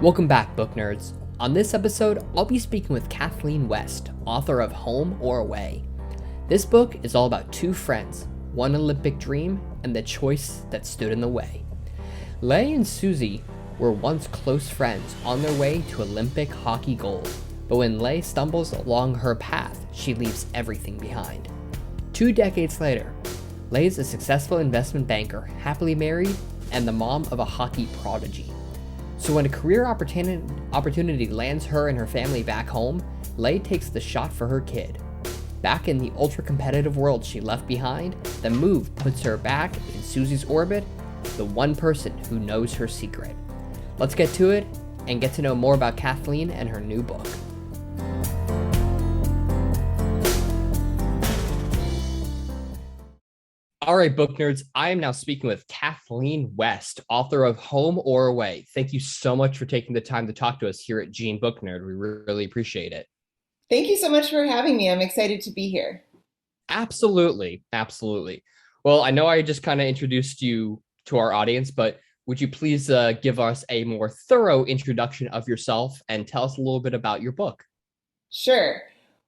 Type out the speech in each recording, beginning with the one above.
Welcome back, book nerds. On this episode, I'll be speaking with Kathleen West, author of Home or Away. This book is all about two friends, one Olympic dream, and the choice that stood in the way. Leigh and Susie were once close friends on their way to Olympic hockey gold, but when Leigh stumbles along her path, she leaves everything behind. 2 decades later, Leigh is a successful investment banker, happily married, and the mom of a hockey prodigy. So when a career opportunity lands her and her family back home, Leigh takes the shot for her kid. Back in the ultra-competitive world she left behind, the move puts her back in Susie's orbit, the one person who knows her secret. Let's get to it and get to know more about Kathleen and her new book. All right, book nerds, I am now speaking with Kathleen West, author of Home or Away. Thank you so much for taking the time to talk to us here at JeanBookNerd. We really appreciate it. Thank you so much for having me. I'm excited to be here. Absolutely. Well, I know I just kind of introduced you to our audience, but would you please give us a more thorough introduction of yourself and tell us a little bit about your book? Sure.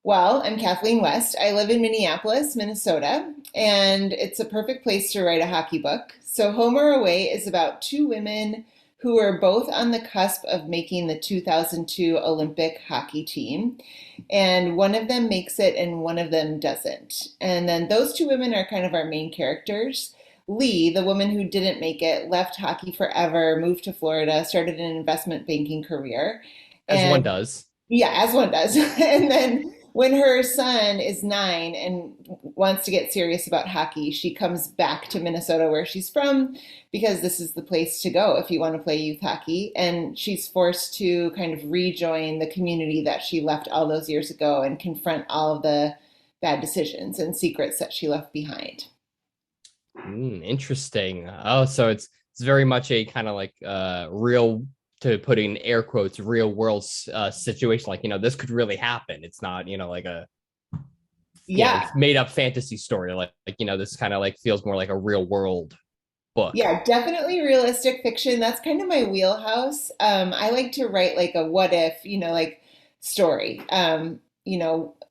Well, I'm Kathleen West. I live in Minneapolis, Minnesota, and it's a perfect place to write a hockey book. So, Home or Away is about two women who are both on the cusp of making the 2002 Olympic hockey team. And one of them makes it and one of them doesn't. And then those two women are kind of our main characters. Lee, the woman who didn't make it, left hockey forever, moved to Florida, started an investment banking career. As one And does. yeah, as one does. And then when her son is 9 and wants to get serious about hockey, she comes back to Minnesota, where she's from, because this is the place to go if you want to play youth hockey. And she's forced to kind of rejoin the community that she left all those years ago and confront all of the bad decisions and secrets that she left behind. Interesting. Oh, so it's very much a kind of like real, to put in air quotes, real world situation. Like, this could really happen. It's not, like a Yeah, made up fantasy story. This kind of like feels more like a real world book. yeah, definitely realistic fiction. That's kind of my wheelhouse. I like to write like a what if, like story.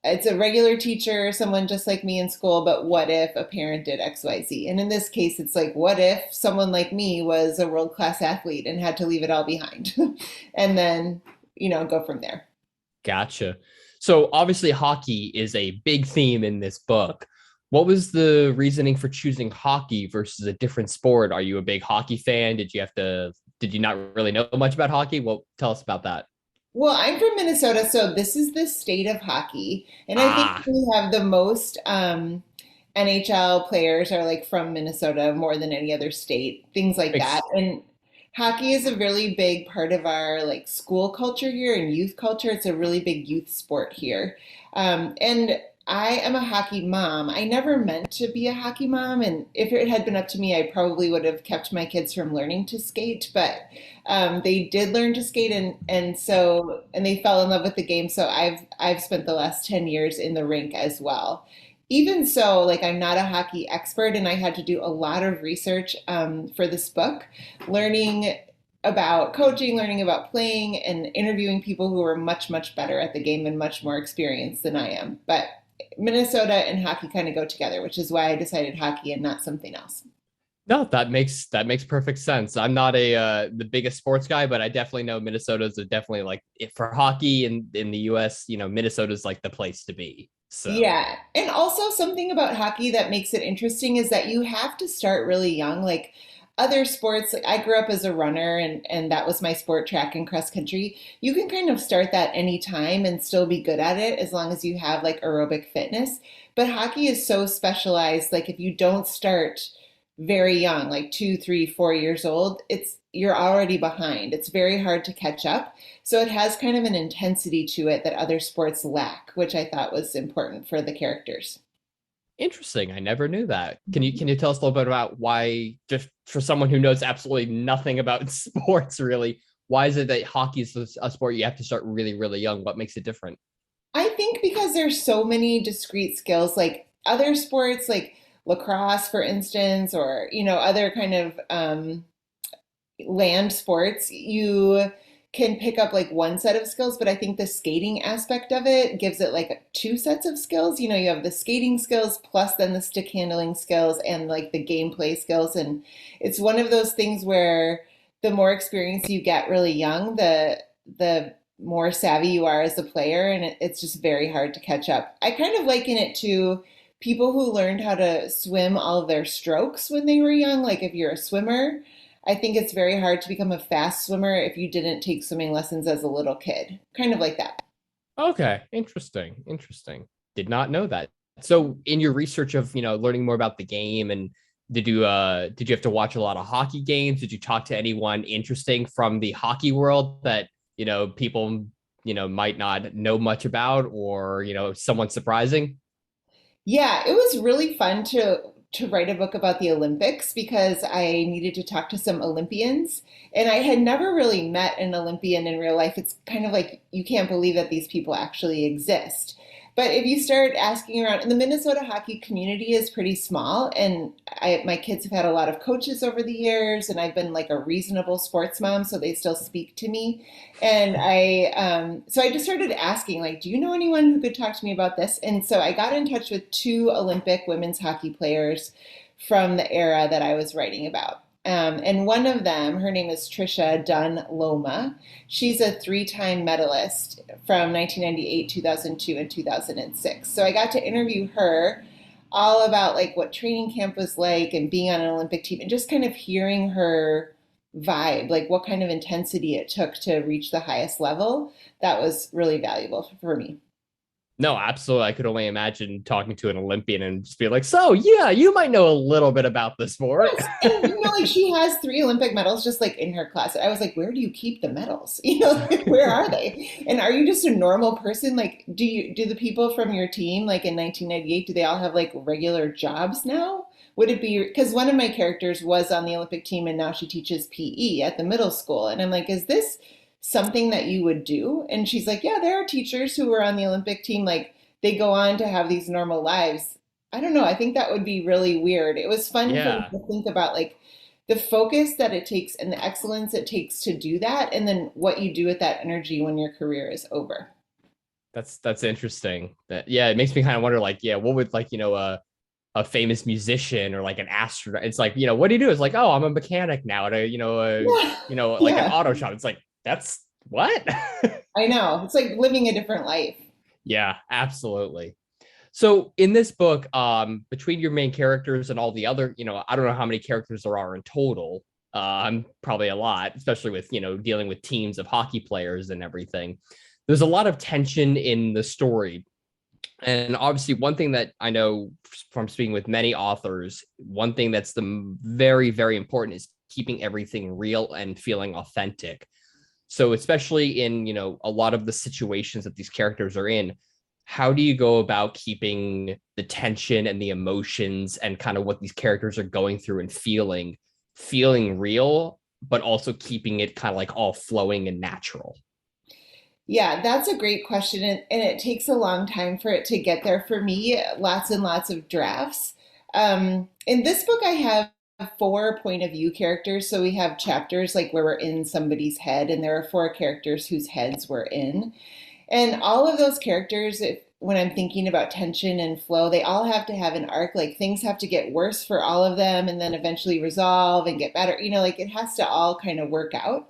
It's a regular teacher, someone just like me in school, but what if a parent did XYZ? And in this case, it's like, what if someone like me was a world-class athlete and had to leave it all behind? And then, go from there. Gotcha. So obviously hockey is a big theme in this book. What was the reasoning for choosing hockey versus a different sport? Are you a big hockey fan? Did you not really know much about hockey? Well, tell us about that. Well, I'm from Minnesota, so this is the state of hockey. And I think Ah, we have the most NHL players are like from Minnesota more than any other state, things like that. ex- And hockey is a really big part of our like school culture here and youth culture. It's a really big youth sport here. And I am a hockey mom. I never meant to be a hockey mom, and if it had been up to me, I probably would have kept my kids from learning to skate. But they did learn to skate, and they fell in love with the game. So I've spent the last 10 years in the rink as well. Even so, like I'm not a hockey expert, and I had to do a lot of research for this book, learning about coaching, learning about playing, and interviewing people who are much, much better at the game and much more experienced than I am. But Minnesota and hockey kind of go together, which is why I decided hockey and not something else. no, that makes perfect sense. I'm not a the biggest sports guy, but I definitely know Minnesota's definitely like for hockey in the US, Minnesota's like the place to be. So Yeah. And also something about hockey that makes it interesting is that you have to start really young. Like other sports, like I grew up as a runner and that was my sport, track and cross country. You can kind of start that anytime and still be good at it as long as you have like aerobic fitness. But hockey is so specialized. Like if you don't start very young, like 2, 3, 4 years old, you're already behind. It's very hard to catch up. So it has kind of an intensity to it that other sports lack, which I thought was important for the characters. interesting. I never knew that. Can you tell us a little bit about why, just for someone who knows absolutely nothing about sports, really, why is it that hockey is a sport you have to start really, really young? What makes it different? I think because there's so many discrete skills, like other sports, like lacrosse, for instance, or other kind of land sports, you can pick up like one set of skills, but I think the skating aspect of it gives it like two sets of skills. You know, you have the skating skills plus then the stick handling skills and like the gameplay skills. And it's one of those things where the more experience you get really young, the more savvy you are as a player, and it's just very hard to catch up. I kind of liken it to people who learned how to swim all of their strokes when they were young. Like if you're a swimmer, I think it's very hard to become a fast swimmer if you didn't take swimming lessons as a little kid. Kind of like that. Okay, interesting, interesting. Did not know that. So, in your research of learning more about the game, and did you have to watch a lot of hockey games? Did you talk to anyone interesting from the hockey world that people might not know much about, or someone surprising? Yeah, it was really fun to write a book about the Olympics because I needed to talk to some Olympians, and I had never really met an Olympian in real life. It's kind of like you can't believe that these people actually exist. But if you start asking around, and the Minnesota hockey community is pretty small, and my kids have had a lot of coaches over the years, and I've been like a reasonable sports mom, so they still speak to me. And so I just started asking, like, do you know anyone who could talk to me about this? And so I got in touch with two Olympic women's hockey players from the era that I was writing about. And one of them, her name is Trisha Dunn Loma. She's a three-time medalist from 1998, 2002, and 2006. So I got to interview her all about like what training camp was like and being on an Olympic team and just kind of hearing her vibe, like what kind of intensity it took to reach the highest level. That was really valuable for me. No, absolutely. I could only imagine talking to an Olympian and just be like, "So, yeah, you might know a little bit about the sport." Yes, and like she has three Olympic medals just like in her closet. I was like, where do you keep the medals? Like, where are they? And are you just a normal person? Like, do the people from your team like in 1998, do they all have like regular jobs now? Would it be because one of my characters was on the Olympic team and now she teaches PE at the middle school, and I'm like, is this something that you would do? And she's like, yeah, there are teachers who were on the Olympic team, like they go on to have these normal lives. I don't know. I think that would be really weird. It was fun for me Yeah. to think about like the focus that it takes and the excellence it takes to do that, and then what you do with that energy when your career is over. That's interesting. That yeah, it makes me kind of wonder, like, yeah, what would like a famous musician or like an astronaut? It's like, what do you do? It's like, oh, I'm a mechanic now at a Yeah, like an yeah, auto shop. It's like that's what? I know. It's like living a different life. Yeah, absolutely. So in this book, between your main characters and all the other, I don't know how many characters there are in total. Probably a lot, especially with dealing with teams of hockey players and everything. There's a lot of tension in the story. And obviously, one thing that I know from speaking with many authors, one thing that's the very, very important is keeping everything real and feeling authentic. So, especially in, a lot of the situations that these characters are in, how do you go about keeping the tension and the emotions and kind of what these characters are going through and feeling real, but also keeping it kind of like all flowing and natural? Yeah, that's a great question. And it takes a long time for it to get there for me, lots and lots of drafts. In this book, I have four point of view characters. So we have chapters like where we're in somebody's head, and there are four characters whose heads we're in. And all of those characters, when I'm thinking about tension and flow, they all have to have an arc. Like things have to get worse for all of them and then eventually resolve and get better. Like it has to all kind of work out.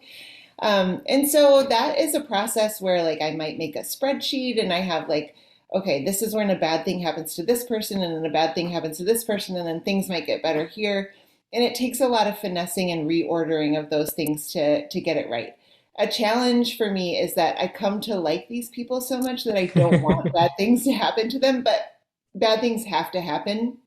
And so that is a process where like I might make a spreadsheet and I have like, okay, this is when a bad thing happens to this person and then a bad thing happens to this person and then things might get better here. And it takes a lot of finessing and reordering of those things to get it right. A challenge for me is that I come to like these people so much that I don't want bad things to happen to them, but bad things have to happen.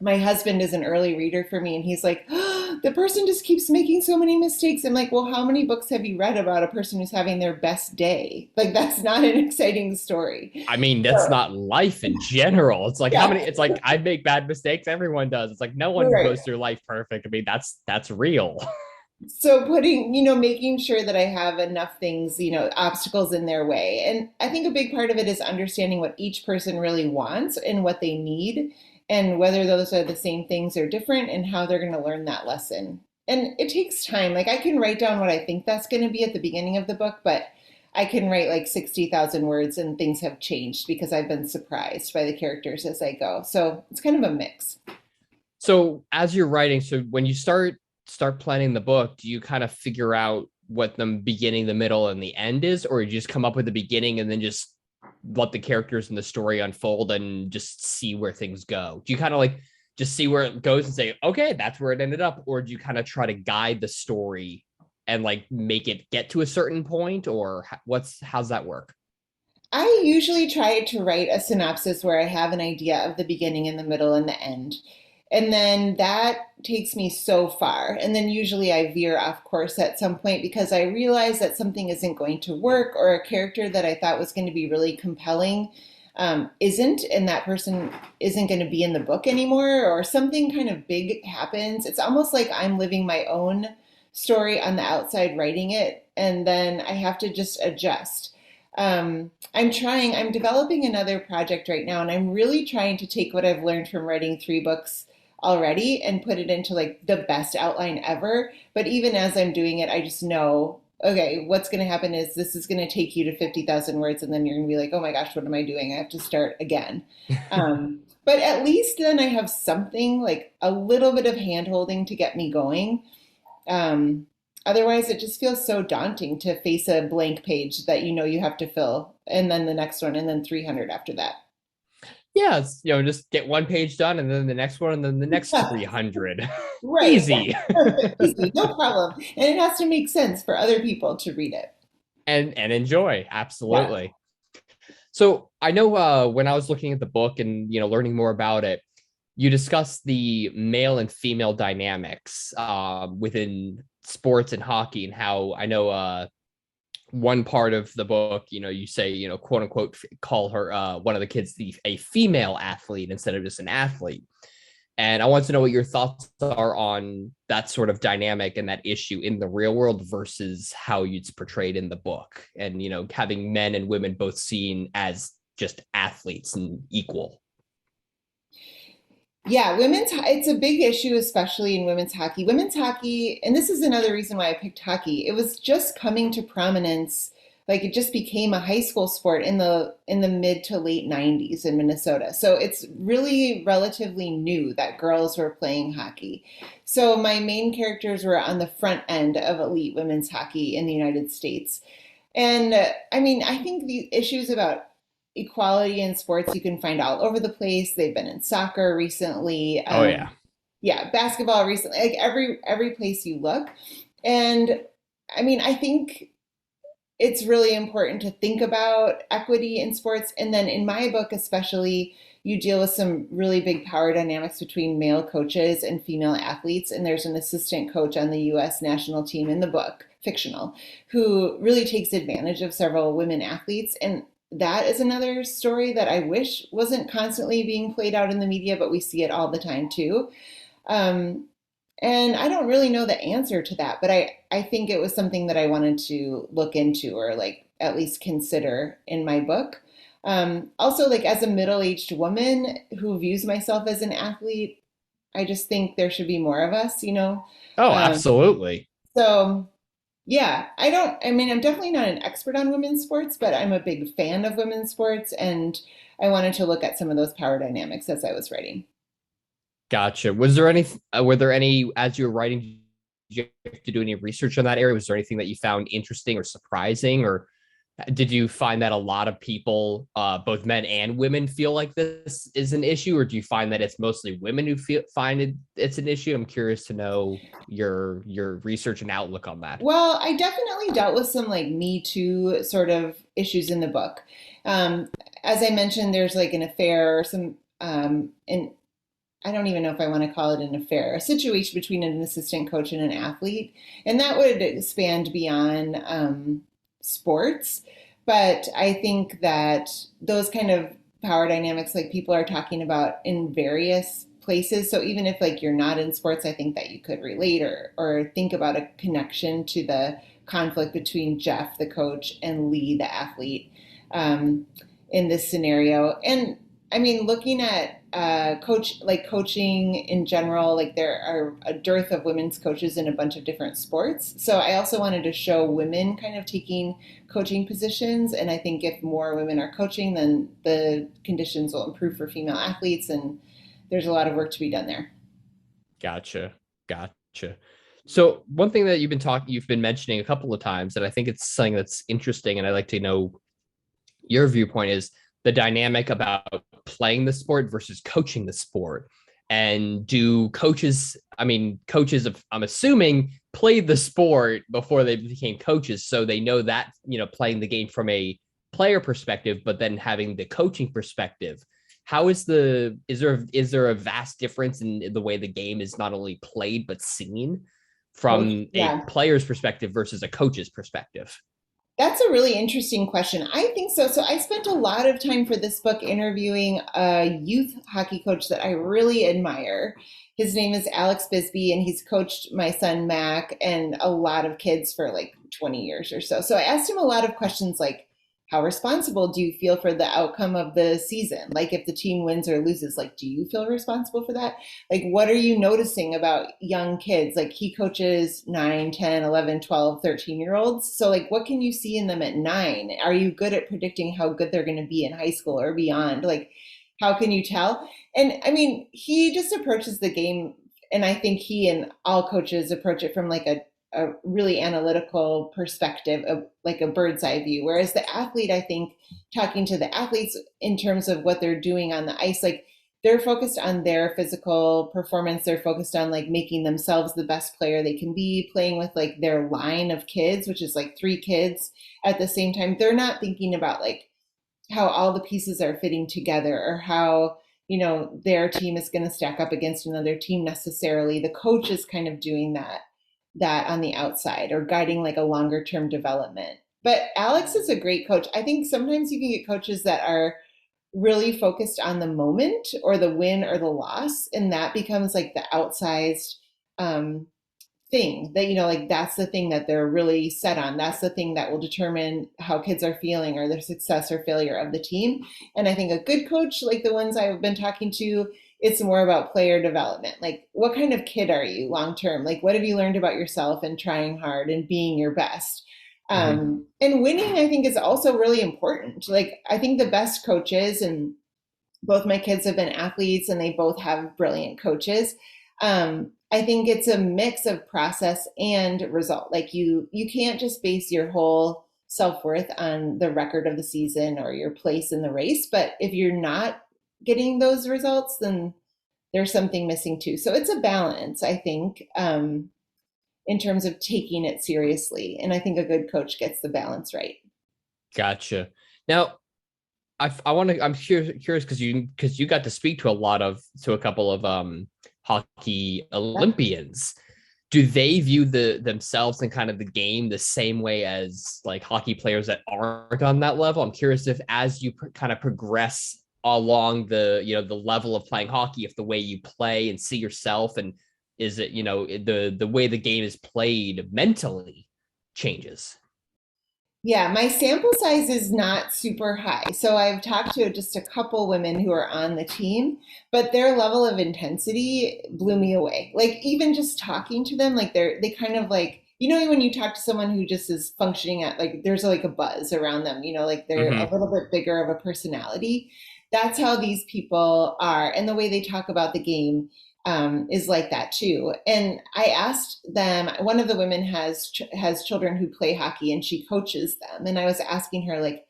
My husband is an early reader for me, and he's like, oh, the person just keeps making so many mistakes. I'm like, well, how many books have you read about a person who's having their best day? Like, that's not an exciting story. I mean, that's So, not life in general. It's like how yeah, many, it's like I make bad mistakes, everyone does. It's like no one right. goes through life perfect. I mean, that's real. So putting, making sure that I have enough things, obstacles in their way. And I think a big part of it is understanding what each person really wants and what they need and whether those are the same things or different and how they're going to learn that lesson. and it takes time. Like I can write down what I think that's going to be at the beginning of the book, but I can write like 60,000 words and things have changed because I've been surprised by the characters as I go. So it's kind of a mix. So as you're writing, so when you start planning the book, do you kind of figure out what the beginning, the middle, and the end is, or you just come up with the beginning and then just let the characters in the story unfold and just see where things go? Do you kind of like just see where it goes and say, okay, that's where it ended up, or do you kind of try to guide the story and like make it get to a certain point, or how's that work? I usually try to write a synopsis where I have an idea of the beginning and the middle and the end. And then that takes me so far. And then usually I veer off course at some point because I realize that something isn't going to work or a character that I thought was going to be really compelling isn't, and that person isn't going to be in the book anymore, or something kind of big happens. It's almost like I'm living my own story on the outside, writing it, and then I have to just adjust. I'm developing another project right now, and I'm really trying to take what I've learned from writing three books already and put it into like the best outline ever. But even as I'm doing it, I just know, okay, what's going to happen is this is going to take you to 50,000 words, and then you're going to be like, oh my gosh, what am I doing? I have to start again. But at least then I have something like a little bit of hand holding to get me going. Otherwise, it just feels so daunting to face a blank page that you know you have to fill, and then the next one, and then 300 after that. Yeah, just get one page done and then the next one and then the next 300. Right. Easy. Perfect. Easy. No problem. And it has to make sense for other people to read it. And enjoy. Yeah. Absolutely. So I know when I was looking at the book and learning more about it, you discussed the male and female dynamics within sports and hockey, and how I know one part of the book, you say, quote unquote, call her one of the kids a female athlete instead of just an athlete. And I want to know what your thoughts are on that sort of dynamic and that issue in the real world versus how it's portrayed in the book. And, having men and women both seen as just athletes and equal. Yeah, it's a big issue, especially in women's hockey. Women's hockey, and this is another reason why I picked hockey. It was just coming to prominence, like it just became a high school sport in the mid to late 90s in Minnesota. So it's really relatively new that girls were playing hockey. So my main characters were on the front end of elite women's hockey in the United States. And I mean, I think the issues about equality in sports you can find all over the place. They've been in soccer recently. Oh, yeah. Yeah, basketball recently. Like every place you look. And I mean, I think it's really important to think about equity in sports. And then in my book, especially, you deal with some really big power dynamics between male coaches and female athletes. And there's an assistant coach on the US national team in the book, fictional, who really takes advantage of several women athletes. And that is another story that I wish wasn't constantly being played out in the media, but we see it all the time too. Um, and I don't really know the answer to that, but I think it was something that I wanted to look into or like at least consider in my book. Also, like as a middle-aged woman who views myself as an athlete, I just think there should be more of us, you know? Oh, Um, absolutely. so yeah, I mean, I'm definitely not an expert on women's sports, but I'm a big fan of women's sports, and I wanted to look at some of those power dynamics as I was writing. Gotcha. Were there any, as you were writing, did you have to do any research on that area? Was there anything that you found interesting or surprising, or did you find that a lot of people, both men and women, feel like this is an issue, or do you find that it's mostly women who find it's an issue? I'm curious to know your research and outlook on that. Well, I definitely dealt with some like Me Too sort of issues in the book. Um, as I mentioned, there's like an affair or some, and I don't even know if I want to call it an affair, a situation between an assistant coach and an athlete. And that would expand beyond sports. But I think that those kind of power dynamics, like people are talking about in various places. So even if like you're not in sports, I think that you could relate or think about a connection to the conflict between Jeff, the coach, and Lee, the athlete, um, in this scenario. And I mean, looking at coaching in general, like there are a dearth of women's coaches in a bunch of different sports. So I also wanted to show women kind of taking coaching positions. And I think if more women are coaching, then the conditions will improve for female athletes. And there's a lot of work to be done there. Gotcha. Gotcha. So one thing that you've been mentioning a couple of times, and I think it's something that's interesting, and I'd like to know your viewpoint is the dynamic about playing the sport versus coaching the sport. And do coaches, coaches, I'm assuming, played the sport before they became coaches. So they know that, playing the game from a player perspective, but then having the coaching perspective. Is there a vast difference in the way the game is not only played, but seen from a Yeah. player's perspective versus a coach's perspective? That's a really interesting question. I think so. So I spent a lot of time for this book interviewing a youth hockey coach that I really admire. His name is Alex Bisbee, and he's coached my son Mac and a lot of kids for like 20 years or so. So I asked him a lot of questions like, how responsible do you feel for the outcome of the season? Like if the team wins or loses, like, do you feel responsible for that? Like, what are you noticing about young kids? Like he coaches 9, 10, 11, 12, 13-year olds. So like, what can you see in them at 9? Are you good at predicting how good they're going to be in high school or beyond? Like, how can you tell? And I mean, he just approaches the game, and I think he and all coaches approach it from like a really analytical perspective of like a bird's eye view. Whereas the athlete, I think, talking to the athletes in terms of what they're doing on the ice, like they're focused on their physical performance. They're focused on like making themselves the best player they can be, playing with like their line of kids, which is like 3 kids at the same time. They're not thinking about like how all the pieces are fitting together or how, their team is going to stack up against another team necessarily. The coach is kind of doing that on the outside or guiding like a longer term development. But Alex is a great coach. I think sometimes you can get coaches that are really focused on the moment or the win or the loss, and that becomes like the outsized thing that, like that's the thing that they're really set on. That's the thing that will determine how kids are feeling or their success or failure of the team. And I think a good coach, like the ones I've been talking to, it's more about player development. Like, what kind of kid are you long term? Like, what have you learned about yourself and trying hard and being your best? Mm-hmm. And winning, I think, is also really important. Like, I think the best coaches, and both my kids have been athletes and they both have brilliant coaches. I think it's a mix of process and result. Like you can't just base your whole self-worth on the record of the season or your place in the race. But if you're not getting those results, then there's something missing too. So it's a balance, I think, in terms of taking it seriously. And I think a good coach gets the balance right. Gotcha. Now, I'm curious because you got to speak to a couple of hockey Olympians. Do they view themselves and kind of the game the same way as like hockey players that aren't on that level? I'm curious if as you kind of progress along the level of playing hockey, if the way you play and see yourself and is it the way the game is played mentally changes. Yeah, my sample size is not super high. So I've talked to just a couple women who are on the team, but their level of intensity blew me away. Like even just talking to them, like they kind of like, when you talk to someone who just is functioning at like there's like a buzz around them, like they're a Mm-hmm. little bit bigger of a personality. That's how these people are. And the way they talk about the game is like that too. And I asked them, one of the women has children who play hockey and she coaches them. And I was asking her, like,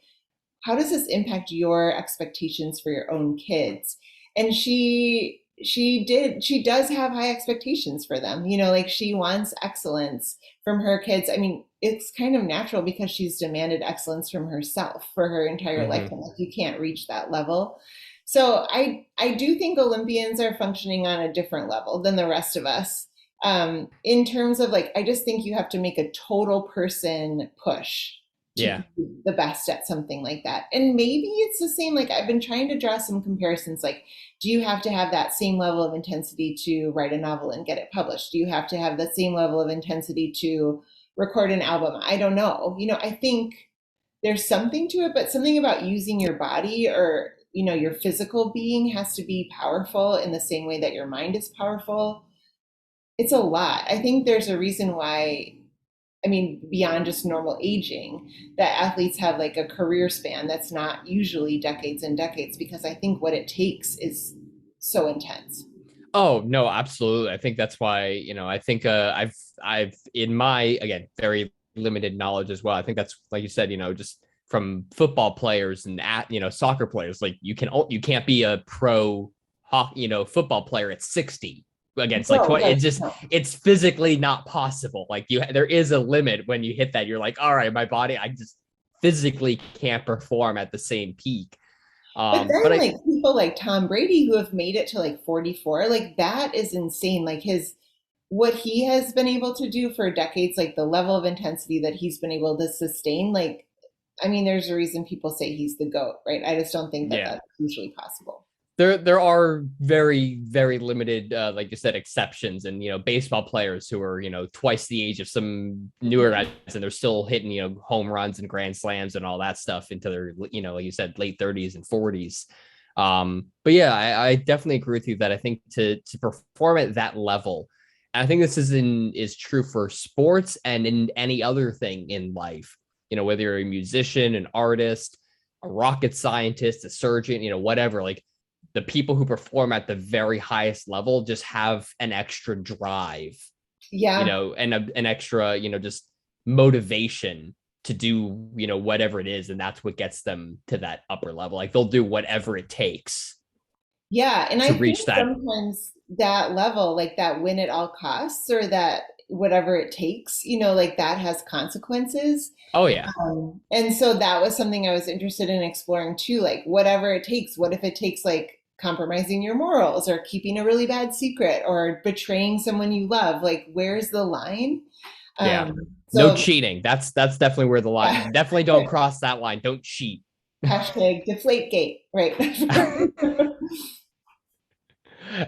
how does this impact your expectations for your own kids? And she does have high expectations for them. Like she wants excellence from her kids. I mean, it's kind of natural because she's demanded excellence from herself for her entire life. Mm-hmm. And like you can't reach that level. So I do think Olympians are functioning on a different level than the rest of us. In terms of like, I just think you have to make a total person push to Yeah. be the best at something like that. And maybe it's the same. Like I've been trying to draw some comparisons. Like, do you have to have that same level of intensity to write a novel and get it published? Do you have to have the same level of intensity to record an album? I don't know. I think there's something to it, but something about using your body or your physical being has to be powerful in the same way that your mind is powerful. It's a lot. I think there's a reason why, I mean, beyond just normal aging, that athletes have like a career span that's not usually decades and decades, because I think what it takes is so intense. Oh, no, absolutely. I think that's why, I think I've in my, again, very limited knowledge as well. I think that's like you said, just from football players and soccer players, like you can't be a pro hockey, football player at 60 against like No, 20. right. It's just No. it's physically not possible. Like there is a limit when you hit that. You're like, all right, my body, I just physically can't perform at the same peak. But But then I like people like Tom Brady who have made it to like 44, like that is insane. Like his what he has been able to do for decades, like the level of intensity that he's been able to sustain, like I mean, there's a reason people say he's the GOAT, right? I just don't think that yeah. that's usually possible. There are very limited like you said exceptions, and baseball players who are twice the age of some newer guys, and they're still hitting home runs and grand slams and all that stuff into their like you said late 30s and 40s. But yeah, I definitely agree with you that I think to perform at that level, and I think this is true for sports and in any other thing in life, whether you're a musician, an artist, a rocket scientist, a surgeon, whatever, like the people who perform at the very highest level just have an extra drive, Yeah. and an extra, just motivation to do, whatever it is. And that's what gets them to that upper level. Like they'll do whatever it takes Yeah. And to I think reach that. sometimes that level, like that win at all costs or that whatever it takes, like that has consequences. Oh, yeah. And so that was something I was interested in exploring too. Like, whatever it takes, what if it takes like compromising your morals or keeping a really bad secret or betraying someone you love? Like, where's the line? Yeah. Um, No so, cheating. That's definitely where the yeah, line, definitely don't cross that line. Don't cheat. hashtag deflategate, right?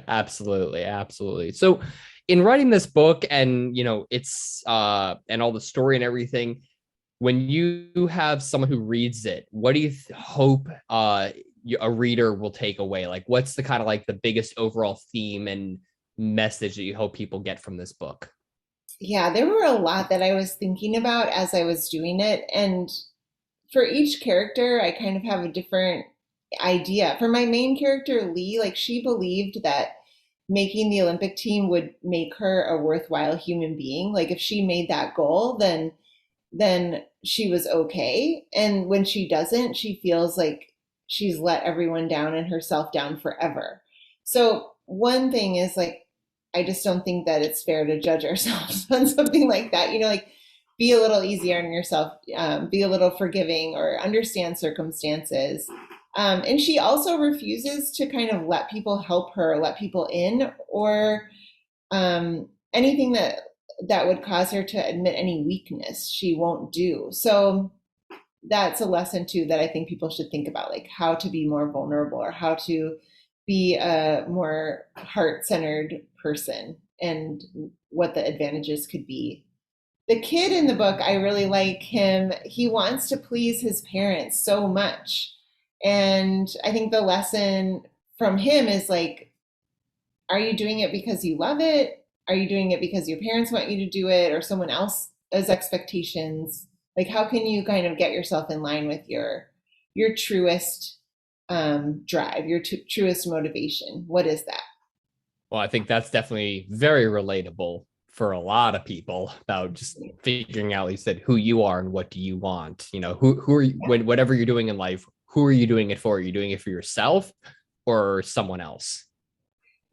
Absolutely. So in writing this book and it's and all the story and everything, when you have someone who reads it, what do you hope a reader will take away? Like what's the kind of like the biggest overall theme and message that you hope people get from this book? Yeah, there were a lot that I was thinking about as I was doing it. And for each character, I kind of have a different idea. For my main character, Lee, like she believed that making the Olympic team would make her a worthwhile human being. Like if she made that goal, then she was okay. And when she doesn't, she feels like she's let everyone down and herself down forever. So one thing is like, I just don't think that it's fair to judge ourselves on something like that. Like be a little easier on yourself, be a little forgiving or understand circumstances. And she also refuses to kind of let people help her, let people in, or anything that would cause her to admit any weakness she won't do. So that's a lesson too that I think people should think about, like how to be more vulnerable or how to be a more heart-centered person and what the advantages could be. The kid in the book, I really like him. He wants to please his parents so much. And I think the lesson from him is like, are you doing it because you love it? Are you doing it because your parents want you to do it or someone else's expectations? Like, how can you kind of get yourself in line with your truest drive, your truest motivation? What is that? Well, I think that's definitely very relatable for a lot of people about just figuring out, like you said, who you are and what do you want. Who are you, when whatever you're doing in life, who are you doing it for? Are you doing it for yourself or someone else?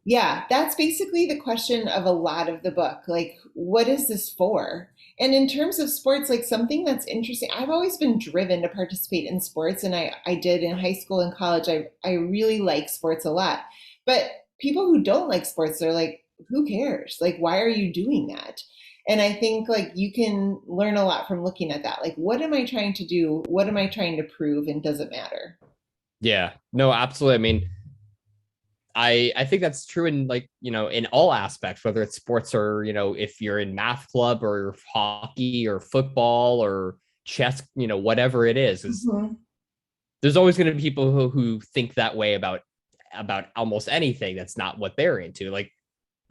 Yeah, that's basically the question of a lot of the book. Like, what is this for? And in terms of sports, like something that's interesting, I've always been driven to participate in sports, and I did in high school and college. I really like sports a lot. But people who don't like sports, they're like, who cares? Like, why are you doing that? And I think like you can learn a lot from looking at that. Like, what am I trying to do? What am I trying to prove? And does it matter? Yeah, no, absolutely. I mean, I think that's true in like, in all aspects, whether it's sports or, if you're in math club or hockey or football or chess, whatever it is Mhm. there's always going to be people who think that way about almost anything that's not what they're into. Like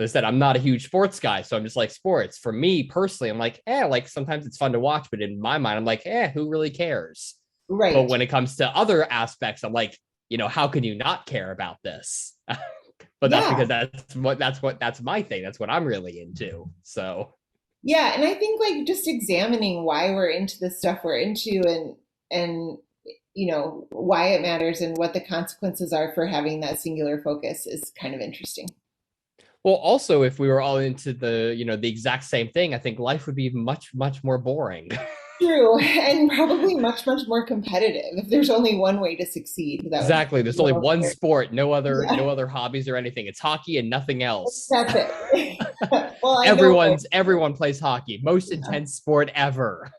I said, I'm not a huge sports guy, so I'm just like sports. For me personally, I'm like, like sometimes it's fun to watch, but in my mind, I'm like, who really cares? But Right. when it comes to other aspects, I'm like, how can you not care about this? But that's Yeah. because that's my thing. That's what I'm really into. So Yeah, and I think like just examining why we're into the stuff we're into and why it matters and what the consequences are for having that singular focus is kind of interesting. well, also if we were all into the exact same thing, I think life would be much, much more boring. True, and probably much, much more competitive. If there's only one way to succeed, that would Exactly. There's be a only little one scary. sport, no other Yeah, no other hobbies or anything. It's hockey and nothing else. that's it. Well, I know. Everyone plays hockey. Most Yeah. intense sport ever.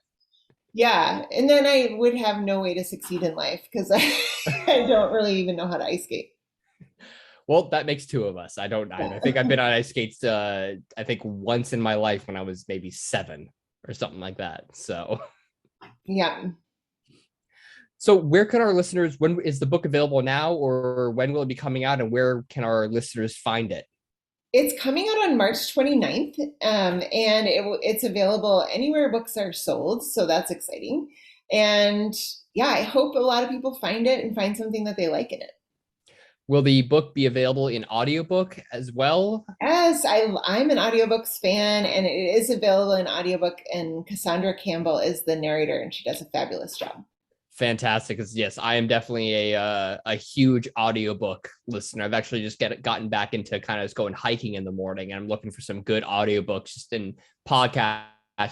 Yeah, and then I would have no way to succeed in life because I don't really even know how to ice skate. Well, that makes two of us. I Yeah. think I've been on ice skates I think once in my life when I was maybe 7 or something like that. Yeah. So where can our listeners, when is the book available now, or when will it be coming out, and where can our listeners find it? It's coming out on March 29th, and it's available anywhere books are sold, so that's exciting. And yeah, I hope a lot of people find it and find something that they like in it. Will the book be available in audiobook as well? As I'm an audiobooks fan, and it is available in audiobook, and Cassandra Campbell is the narrator, and she does a fabulous job. Fantastic. Because yes, I am definitely a huge audiobook listener. I've actually just gotten back into kind of just going hiking in the morning, and I'm looking for some good audiobooks just in podcasts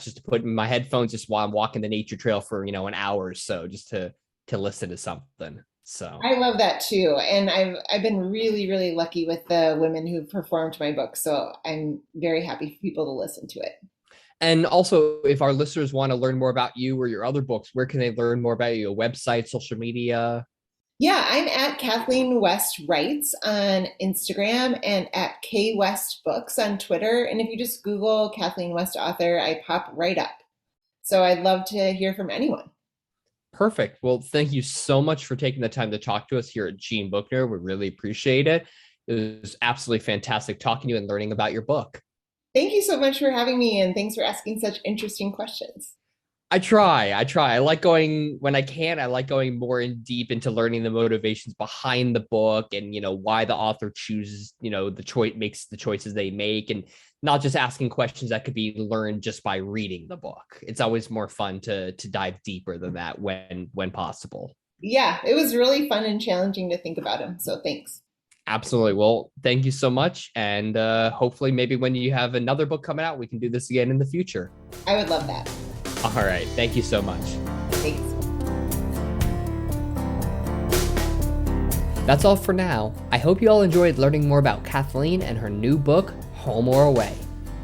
just to put in my headphones just while I'm walking the nature trail for an hour or so, just to listen to something. So I love that too, and I've been really really lucky with the women who performed my book, so I'm very happy for people to listen to it. and also, if our listeners want to learn more about you or your other books, where can they learn more about you? A website, social media? Yeah, I'm at Kathleen West Writes on Instagram and at K West Books on Twitter. And if you just Google Kathleen West author, I pop right up. So I'd love to hear from anyone. Perfect. Well, thank you so much for taking the time to talk to us here at Jean BookNerd. We really appreciate it. It was absolutely fantastic talking to you and learning about your book. Thank you so much for having me, and thanks for asking such interesting questions. I try. I like going when I can. I like going more in deep into learning the motivations behind the book and why the author chooses, the choice makes the choices they make, and not just asking questions that could be learned just by reading the book. It's always more fun to dive deeper than that when possible. Yeah, it was really fun and challenging to think about him. So thanks. Absolutely. Well, thank you so much, and hopefully, maybe when you have another book coming out, we can do this again in the future. I would love that. All right. Thank you so much. Thanks. That's all for now. I hope you all enjoyed learning more about Kathleen and her new book, Home or Away.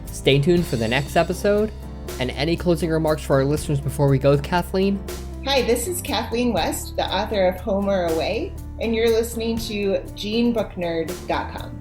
Stay tuned for the next episode. And any closing remarks for our listeners before we go, Kathleen? Hi, this is Kathleen West, the author of Home or Away, and you're listening to JeanBookNerd.com.